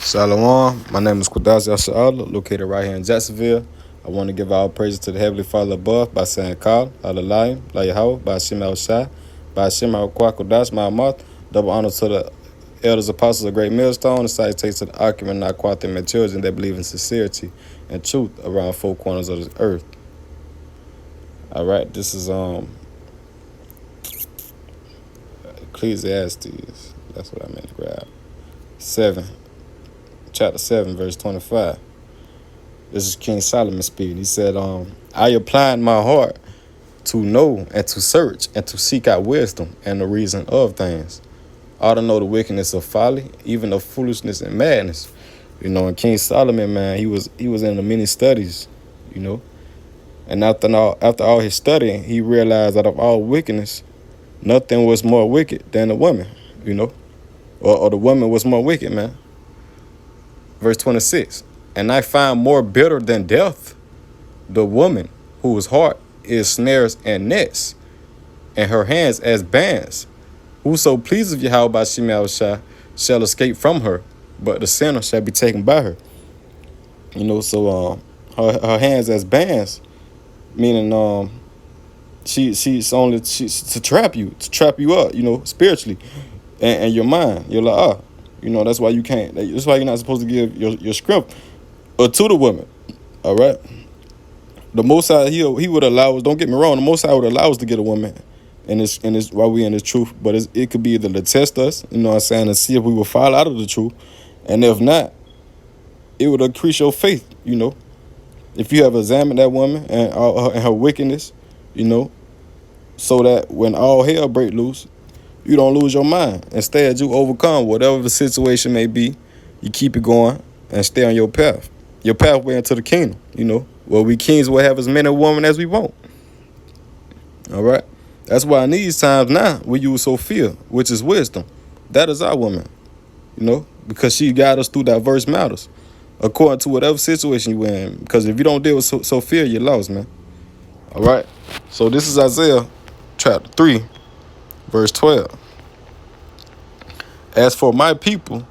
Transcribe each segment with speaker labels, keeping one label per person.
Speaker 1: Shalom. My name is Qudazi Asha'Allah, located right here in Jacksonville. I want to give all praises to the Heavenly Father above by saying Kal, Alalayim, La Yahweh, by Hashem El Shai, by Hashem El Kwakudash, my mouth. Double honor to the elders, apostles of Great Millstone, and salutations to the occupant, not quite and children that believe in sincerity and truth around four corners of this earth. All right, this is Ecclesiastes. That's what I meant to grab. Chapter 7, verse 25. This is King Solomon speaking. He said, I applied my heart to know and to search and to seek out wisdom and the reason of things. I to know the wickedness of folly, even the foolishness and madness. And King Solomon, man, he was in the many studies, And after all his studying, he realized that of all wickedness, nothing was more wicked than a woman, or the woman was more wicked, man. Verse 26, and I find more bitter than death the woman whose heart is snares and nets, and her hands as bands. Whoso pleases Yahweh by Shema Shai shall escape from her, but the sinner shall be taken by her. So her hands as bands, meaning she's to trap you up, spiritually, and your mind. You're like, that's why you can't. That's why you're not supposed to give your strength to the woman. All right. The Most High, he would allow us. Don't get me wrong. The Most High would allow us to get a woman, in this while we in this truth. But it could be either to test us, and see if we will fall out of the truth, and if not, it would increase your faith. If you have examined that woman and her wickedness, so that when all hell break loose, you don't lose your mind. Instead, you overcome whatever the situation may be. You keep it going and stay on your path. Your pathway into the kingdom, where we kings will have as many women as we want. All right? That's why in these times now, we use Sophia, which is wisdom. That is our woman, because she guides us through diverse matters, according to whatever situation you're in. Because if you don't deal with Sophia, you're lost, man. All right? So this is Isaiah chapter 3. Verse 12. As for my people,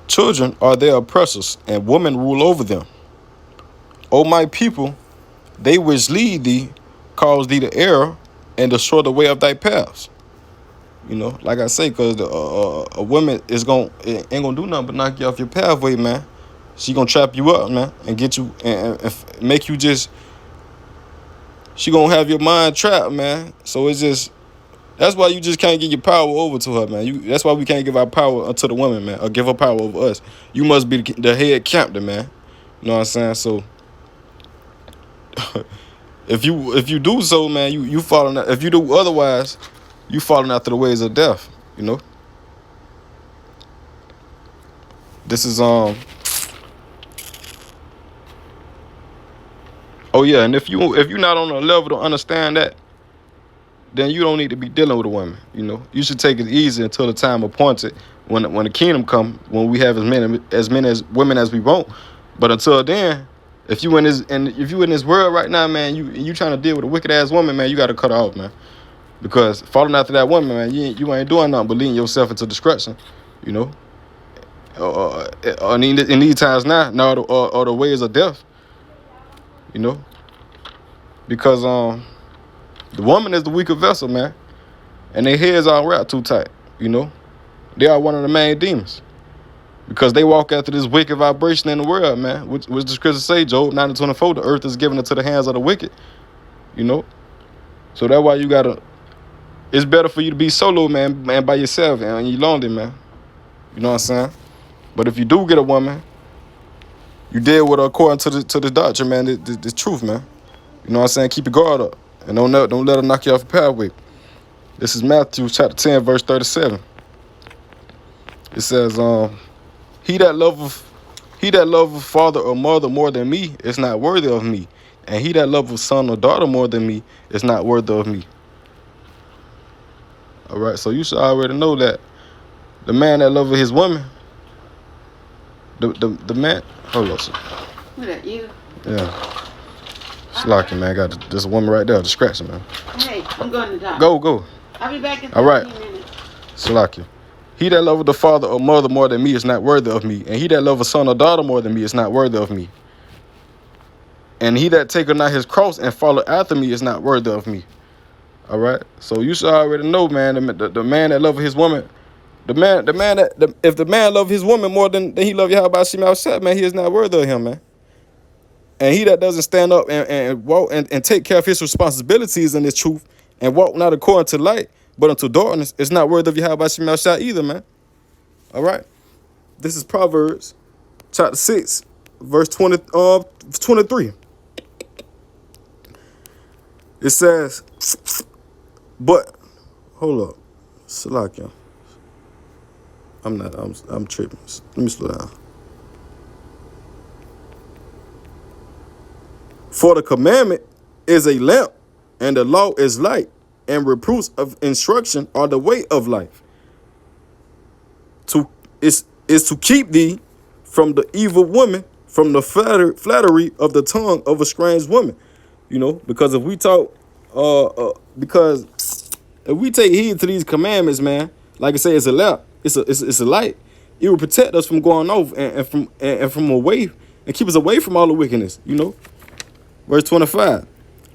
Speaker 1: children are their oppressors, and women rule over them. O my people, they which lead thee cause thee to err and destroy the way of thy paths. Like I say, because a woman ain't gonna do nothing but knock you off your pathway, man. She gonna trap you up, man, and get you and make you just. She gonna have your mind trapped, man. So it's just. That's why you just can't give your power over to her, man. That's why we can't give our power to the woman, man, or give her power over us. You must be the head captain, man. You know what I'm saying? So if you do so, man, you falling out. If you do otherwise, you falling after the ways of death. This is Oh yeah, and if you're not on a level to understand that, then you don't need to be dealing with a woman. You should take it easy until the time appointed when the kingdom come, when we have as many as women as we want. But until then, if you in this world right now, man, you trying to deal with a wicked ass woman, man, you got to cut her off, man. Because following after that woman, man, you ain't doing nothing but leading yourself into destruction. In these times now, or the ways of death. Because the woman is the weaker vessel, man. And their heads are wrapped too tight, They are one of the main demons. Because they walk after this wicked vibration in the world, man. Which the scriptures say, Job 9:24, the earth is given into the hands of the wicked. So that's why it's better for you to be solo, man, by yourself and you lonely, man. You know what I'm saying? But if you do get a woman, you deal with her according to the doctrine, man, the truth, man. You know what I'm saying? Keep your guard up. And don't let her knock you off your pathway. This is Matthew chapter 10, verse 37. It says, He that loveth father or mother more than me is not worthy of me. And he that loveth son or daughter more than me is not worthy of me. All right, so you should already know that the man that loveth his woman, the man, hold on, sir.
Speaker 2: What, that you?
Speaker 1: Yeah. Slacking, man. I got this woman right there distraction, man.
Speaker 2: Hey, I'm going to die.
Speaker 1: Go.
Speaker 2: I'll be back in 15
Speaker 1: All right.
Speaker 2: minutes.
Speaker 1: Slacking. He that loveth the father or mother more than me is not worthy of me. And he that loveth son or daughter more than me is not worthy of me. And he that taketh not his cross and follow after me is not worthy of me. All right. So you should already know, man. The man that loveth his woman, if the man love his woman more than he love Yahweh Shem Shah, man, he is not worthy of him, man. And he that doesn't stand up and walk and take care of his responsibilities in this truth and walk not according to light, but unto darkness, is not worthy of Yahweh Shem Shah either, man. All right. This is Proverbs chapter 6, verse 23. It says, but hold up, Salakia. I'm tripping. Let me slow down. For the commandment is a lamp, and the law is light, and reproofs of instruction are the way of life. Is to keep thee from the evil woman, from the flattery of the tongue of a strange woman. You know, because if we talk, because if we take heed to these commandments, man, like I say, it's a lamp, it's a light. It will protect us from going off and from away and keep us away from all the wickedness. You know, verse 25.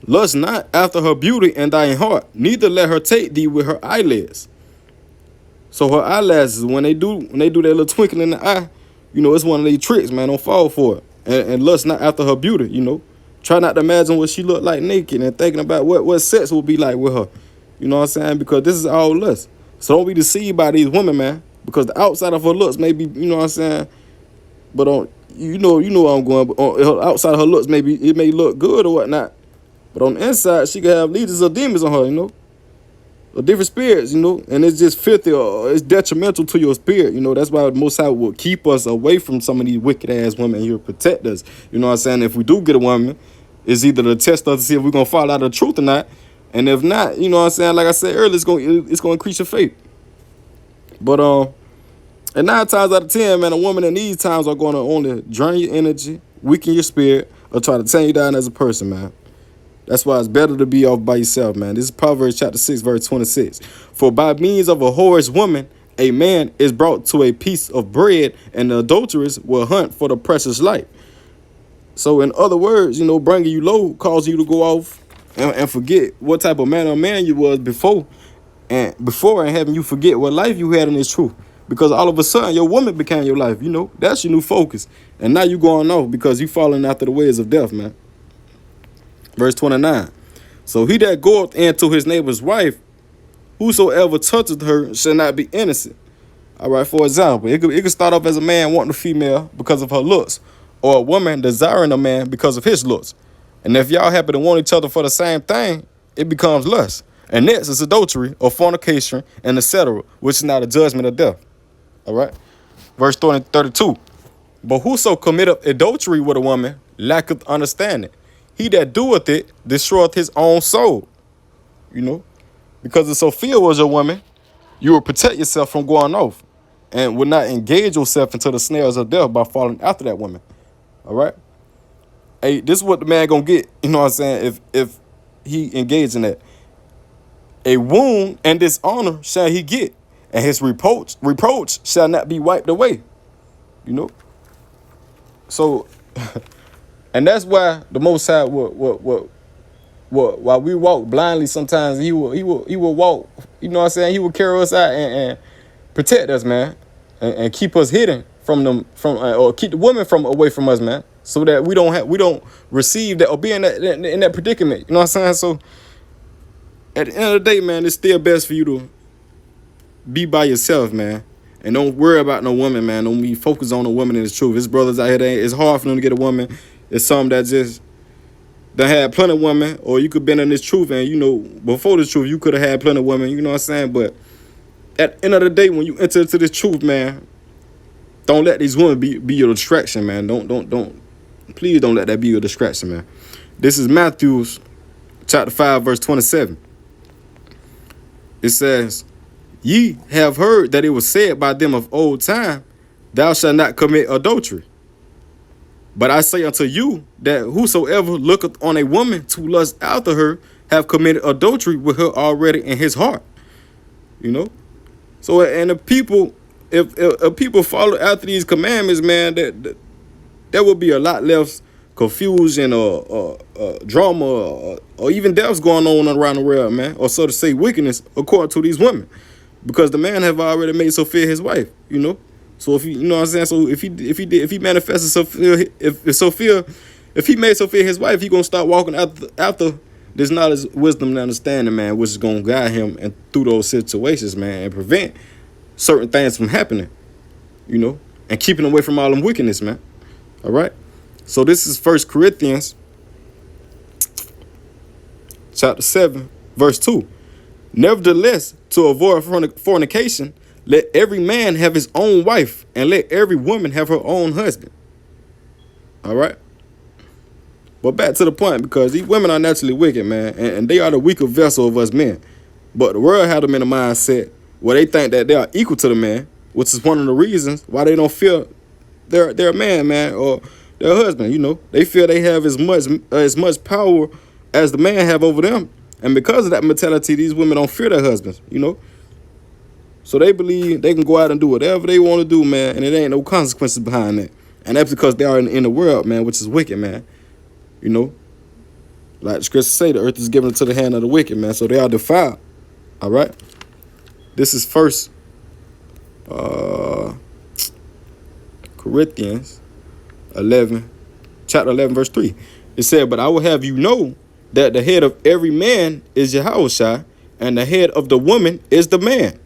Speaker 1: Lust not after her beauty in thine heart, neither let her take thee with her eyelids. So her eyelashes, when they do that little twinkle in the eye, you know, it's one of these tricks, man. Don't fall for it. And lust not after her beauty, you know. Try not to imagine what she looked like naked and thinking about what sex would be like with her. You know what I'm saying? Because this is all lust. So don't be deceived by these women, man. Because the outside of her looks may be, you know what I'm saying? But on, you know where I'm going. But on her outside of her looks, maybe it may look good or whatnot. But on the inside, she could have legions of demons on her, you know. Or different spirits, you know, and it's just filthy or it's detrimental to your spirit, you know. That's why the Most High will keep us away from some of these wicked ass women. He'll protect us, you know what I'm saying? If we do get a woman, it's either to test us to see if we're gonna fall out of the truth or not, and if not, you know what I'm saying? Like I said earlier, it's gonna increase your faith. But and 9 times out of 10, man, a woman in these times are gonna only drain your energy, weaken your spirit, or try to tear you down as a person, man. That's why it's better to be off by yourself, man. This is Proverbs chapter 6, verse 26. For by means of a whorish woman, a man is brought to a piece of bread, and the adulteress will hunt for the precious life. So in other words, you know, bringing you low causes you to go off and forget what type of man or man you was before and having you forget what life you had in this truth. Because all of a sudden, your woman became your life, you know. That's your new focus. And now you going off because you falling after the ways of death, man. Verse 29. So he that goeth into his neighbor's wife, whosoever toucheth her shall not be innocent. All right, for example, it could start off as a man wanting a female because of her looks, or a woman desiring a man because of his looks. And if y'all happen to want each other for the same thing, it becomes lust. And next is adultery or fornication and etc., which is not a judgment of death. All right. Verse 32. But whoso committeth adultery with a woman lacketh understanding. He that doeth it destroyeth his own soul. You know, because if Sophia was your woman, you would protect yourself from going off and would not engage yourself into the snares of death by following after that woman. All right. Hey, this is what the man gonna get. You know what I'm saying? If he engaged in that, a wound and dishonor shall he get, and his reproach shall not be wiped away. You know. So. And that's why the Most High while we walk blindly sometimes, he will walk, you know what I'm saying? He will carry us out and protect us, man, and keep us hidden from them, or keep the women from away from us, man, so that we don't receive that or be in that predicament. You know what I'm saying? So at the end of the day, man, it's still best for you to be by yourself, man. And don't worry about no woman, man. Don't be focused on a woman in the truth. His brothers out here, it's hard for them to get a woman. It's some that just done had plenty of women, or you could been in this truth, and you know, before this truth, you could have had plenty of women, you know what I'm saying? But at the end of the day, when you enter into this truth, man, don't let these women be your distraction, man. Please don't let that be your distraction, man. This is Matthew chapter 5, verse 27. It says, ye have heard that it was said by them of old time, thou shalt not commit adultery. But I say unto you that whosoever looketh on a woman to lust after her have committed adultery with her already in his heart. You know? So, and if people follow after these commandments, man, that there will be a lot less confusion or drama or even deaths going on around the world, man, or so to say wickedness according to these women, because the man have already made Sophia his wife, you know. So if you know what I'm saying, so if he manifested Sophia, if he made Sophia his wife, he gonna start walking after this knowledge, wisdom, and understanding, man, which is gonna guide him and through those situations, man, and prevent certain things from happening, you know, and keeping away from all them wickedness, man. All right. So this is 1 Corinthians chapter 7, verse 2. Nevertheless, to avoid fornication, let every man have his own wife, and let every woman have her own husband. All right. But back to the point, because these women are naturally wicked, man, and they are the weaker vessel of us men. But the world had them in a mindset where they think that they are equal to the man, which is one of the reasons why they don't feel they're a man, or their husband. You know, they feel they have as much power as the man have over them, and because of that mentality, these women don't fear their husbands. You know, so they believe they can go out and do whatever they want to do, man, and it ain't no consequences behind that. And that's because they are in the world, man, which is wicked, man. You know, like the scriptures say, the earth is given into the hand of the wicked, man. So they are defiled. All right. This is first Corinthians 11, chapter 11, verse 3. It said, but I will have you know that the head of every man is Yahushua, and the head of the woman is the man,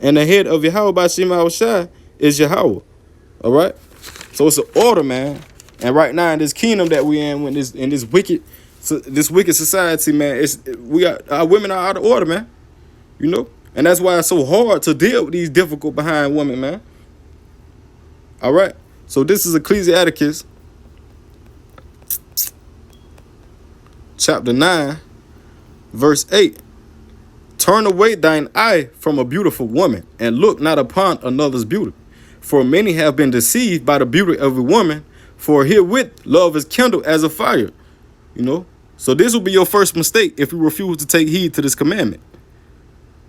Speaker 1: and the head of Yahweh Bashim Yahushua is Yahweh. All right. So it's an order, man. And right now in this kingdom that we in this wicked society, man, our women are out of order, man. You know, and that's why it's so hard to deal with these difficult behind women, man. All right. So this is Ecclesiastes chapter 9, verse 8. Turn away thine eye from a beautiful woman, and look not upon another's beauty. For many have been deceived by the beauty of a woman, for herewith love is kindled as a fire. You know, so this will be your first mistake if you refuse to take heed to this commandment.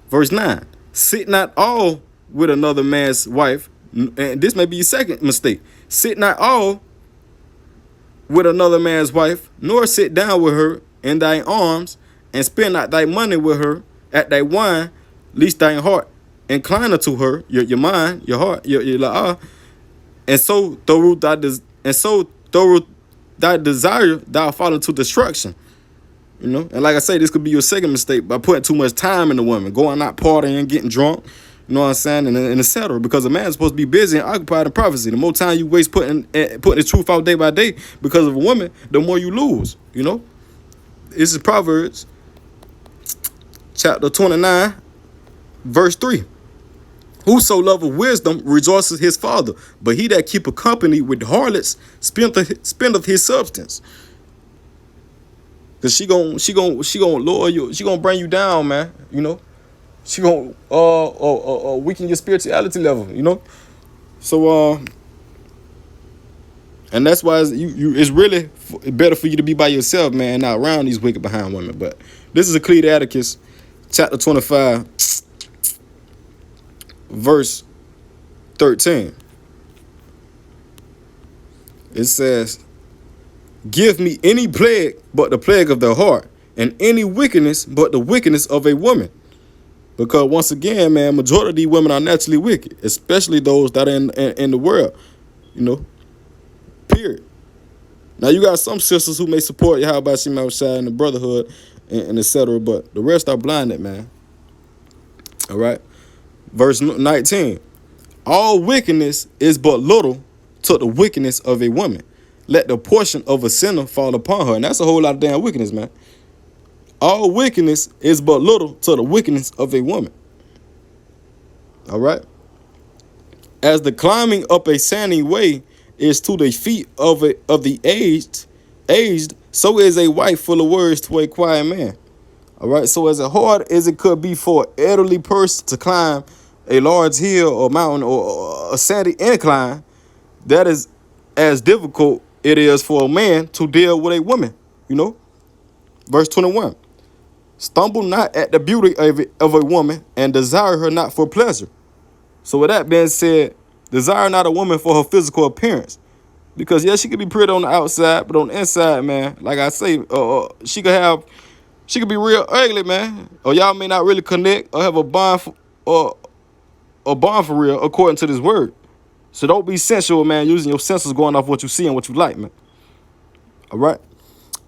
Speaker 1: Verse 9, sit not all with another man's wife, and this may be your second mistake. Sit not all with another man's wife, nor sit down with her in thy arms, and spend not thy money with her at thy wine, lest thine heart incline unto her, your mind, your heart, your la'ah, and so through thy desire thou fall into destruction. You know, and like I say, this could be your second mistake by putting too much time in the woman, going out partying, getting drunk, you know what I'm saying, and etc. Because a man's supposed to be busy and occupied in prophecy. The more time you waste putting the truth out day by day because of a woman, the more you lose. You know, this is Proverbs chapter 29, verse 3. Whoso loveth wisdom rejoiceth his father, but he that keepeth company with harlots spendeth his substance. Cause she gon' lower you, she gonna bring you down, man. You know, she gonna weaken your spirituality level. You know, so and that's why it's really better for you to be by yourself, man, not around these wicked behind women. But this is Ecclesiastes chapter 25, verse 13. It says, give me any plague but the plague of the heart, and any wickedness but the wickedness of a woman. Because once again, man, majority of these women are naturally wicked, especially those that are in the world, you know, period. Now, you got some sisters who may support Yahweh Bashim Yahushua and the brotherhood and etc., but the rest are blinded, man. All right. Verse 19. All wickedness is but little to the wickedness of a woman. Let the portion of a sinner fall upon her. And that's a whole lot of damn wickedness, man. All wickedness is but little to the wickedness of a woman. All right. As the climbing up a sandy way is to the feet of the aged, so is a wife full of words to a quiet man. All right. So as hard as it could be for an elderly person to climb a large hill or mountain or a sandy incline, that is as difficult it is for a man to deal with a woman, you know. Verse 21. Stumble not at the beauty of a woman, and desire her not for pleasure. So with that being said, desire not a woman for her physical appearance. Because yeah, she could be pretty on the outside, but on the inside, man, like I say, she could be real ugly, man. Or y'all may not really connect or have a bond or a bond for real, according to this word. So don't be sensual, man, using your senses going off what you see and what you like, man. All right.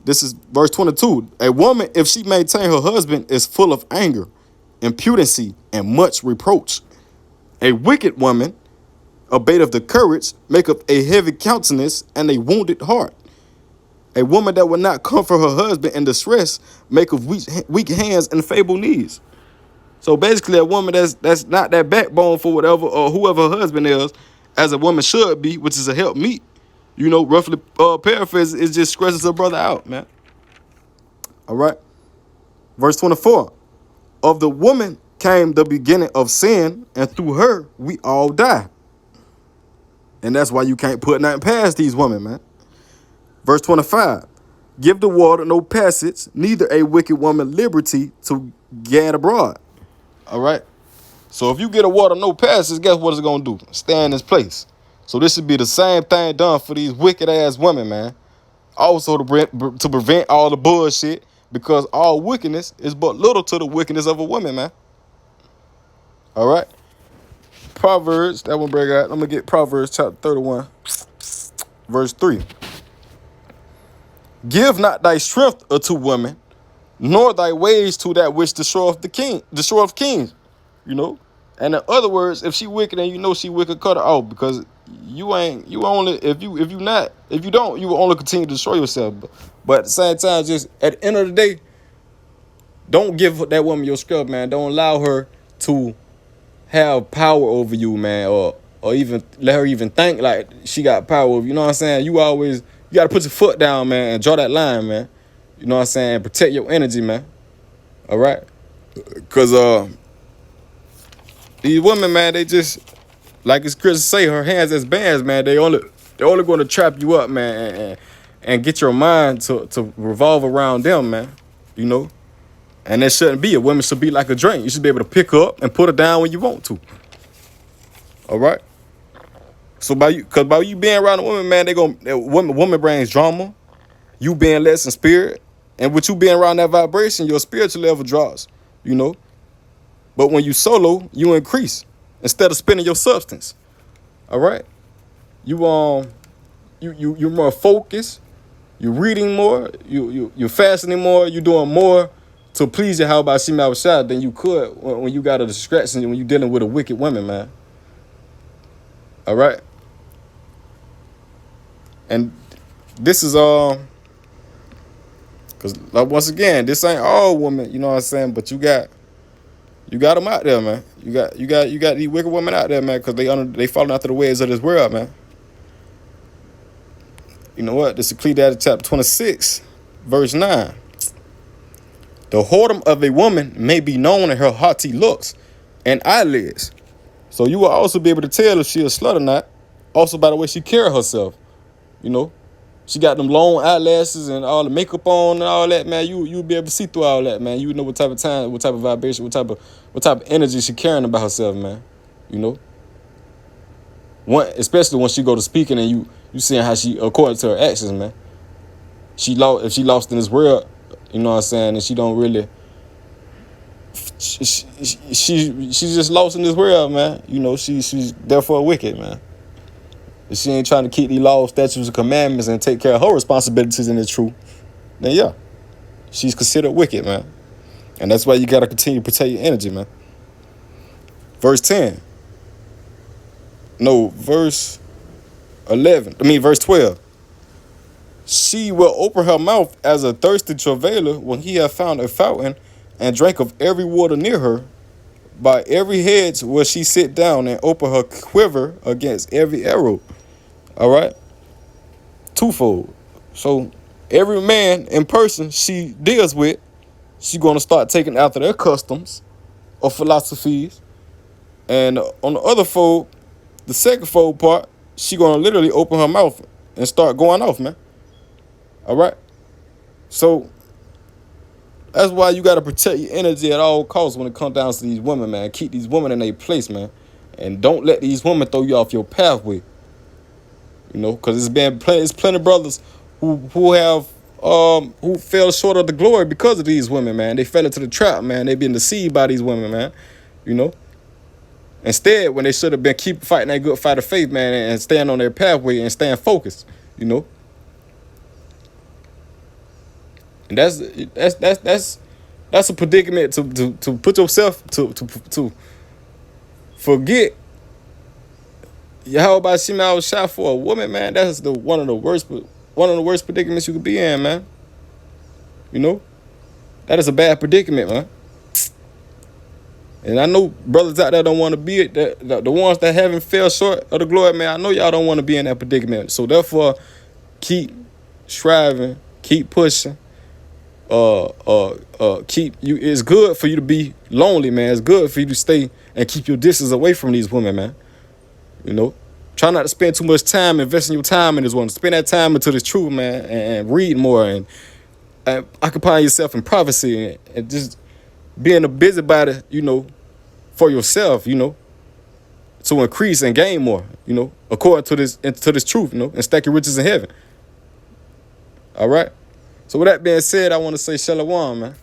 Speaker 1: This is verse 22. A woman, if she maintain her husband, is full of anger, impudency, and much reproach. A wicked woman, abateth the courage, maketh a heavy countenance and a wounded heart. A woman that will not comfort her husband in distress, maketh weak hands and feeble knees. So basically, a woman that's not that backbone for whatever or whoever her husband is, as a woman should be, which is a help meet. Roughly paraphrase, it just stresses her brother out, man. All right. Verse 24. Of the woman came the beginning of sin, and through her we all die. And that's why you can't put nothing past these women, man. Verse 25. Give the water no passage, neither a wicked woman liberty to gad abroad. All right. So if you get a water no passage, guess what it's going to do? Stay in its place. So this should be the same thing done for these wicked ass women, man. Also to prevent all the bullshit, because all wickedness is but little to the wickedness of a woman, man. All right. Proverbs, that one break out. I'm going to get Proverbs chapter 31, verse 3. Give not thy strength unto women, nor thy ways to that which destroyeth kings. And in other words, if she wicked and you know she wicked, cut her off, because you will only continue to destroy yourself. But at the same time, just at the end of the day, don't give that woman your scrub, man. Don't allow her to have power over you, man, or even let her even think like she got power over you. You know what I'm saying? You got to put your foot down, man, and draw that line, man. You know what I'm saying? Protect your energy, man. All right? Because these women, man, they just, like as Chris say, her hands as bands, man. They're only going to trap you up, man, and get your mind to revolve around them, man. And that shouldn't be. A woman should be like a drink. You should be able to pick her up and put her down when you want to. All right. So by you being around a woman, man, woman brings drama. You being less in spirit, and with you being around that vibration, your spiritual level drops. But when you solo, you increase instead of spending your substance. All right. You're more focused. You're reading more. You're fasting more. You're doing more to please your how about she shot than you could when you got a distraction when you're dealing with a wicked woman, man. All right. And this is because like once again, this ain't all women, you know what I'm saying? But you got them out there, man. You got these wicked women out there, man, because they falling after the ways of this world, man. You know what? This is Ecclesiastes chapter 26, verse 9. The whoredom of a woman may be known in her haughty looks and eyelids. So you will also be able to tell if she a slut or not, also by the way she carry herself. She got them long eyelashes and all the makeup on and all that, man. You'll be able to see through all that, man. You know what type of time, what type of vibration, what type of energy she carrying about herself, man. Especially when she go to speaking and you seeing how she, according to her actions, man. If she lost in this world, you know what I'm saying, and she don't really, she's just lost in this world, man. She's therefore wicked, man. If she ain't trying to keep these laws, statutes, and commandments and take care of her responsibilities in the truth, then yeah, she's considered wicked, man. And that's why you got to continue to protect your energy, man. Verse 10. No, verse 12. She will open her mouth as a thirsty travailer when he hath found a fountain, and drank of every water near her. By every hedge will she sit down and open her quiver against every arrow. All right? Twofold. So every man in person she deals with, she going to start taking after their customs or philosophies. And on the other fold, the second fold part, she going to literally open her mouth and start going off, man. All right? So that's why you got to protect your energy at all costs when it comes down to these women, man. Keep these women in their place, man. And don't let these women throw you off your pathway. You know, because it's plenty of brothers who have who fell short of the glory because of these women, man. They fell into the trap, man. They've been deceived by these women, man. You know. Instead, when they should have been keep fighting that good fight of faith, man, and staying on their pathway and staying focused, you know. And that's a predicament to put yourself to forget. How about Shema was shot for a woman, man? That's one of the worst predicaments you could be in, man. You know, that is a bad predicament, man. And I know brothers out there don't want to be it. The ones that haven't fell short of the glory, man, I know y'all don't want to be in that predicament. So therefore, keep striving, keep pushing. Keep you. It's good for you to be lonely, man. It's good for you to stay and keep your distance away from these women, man. You know, try not to spend too much time investing your time in this one. Spend that time into this truth, man, and read more and occupy yourself in prophecy and just being a busybody, you know, for yourself, you know, to increase and gain more, you know, according to this truth, you know, and stack your riches in heaven. All right. So with that being said, I want to say shalom, man.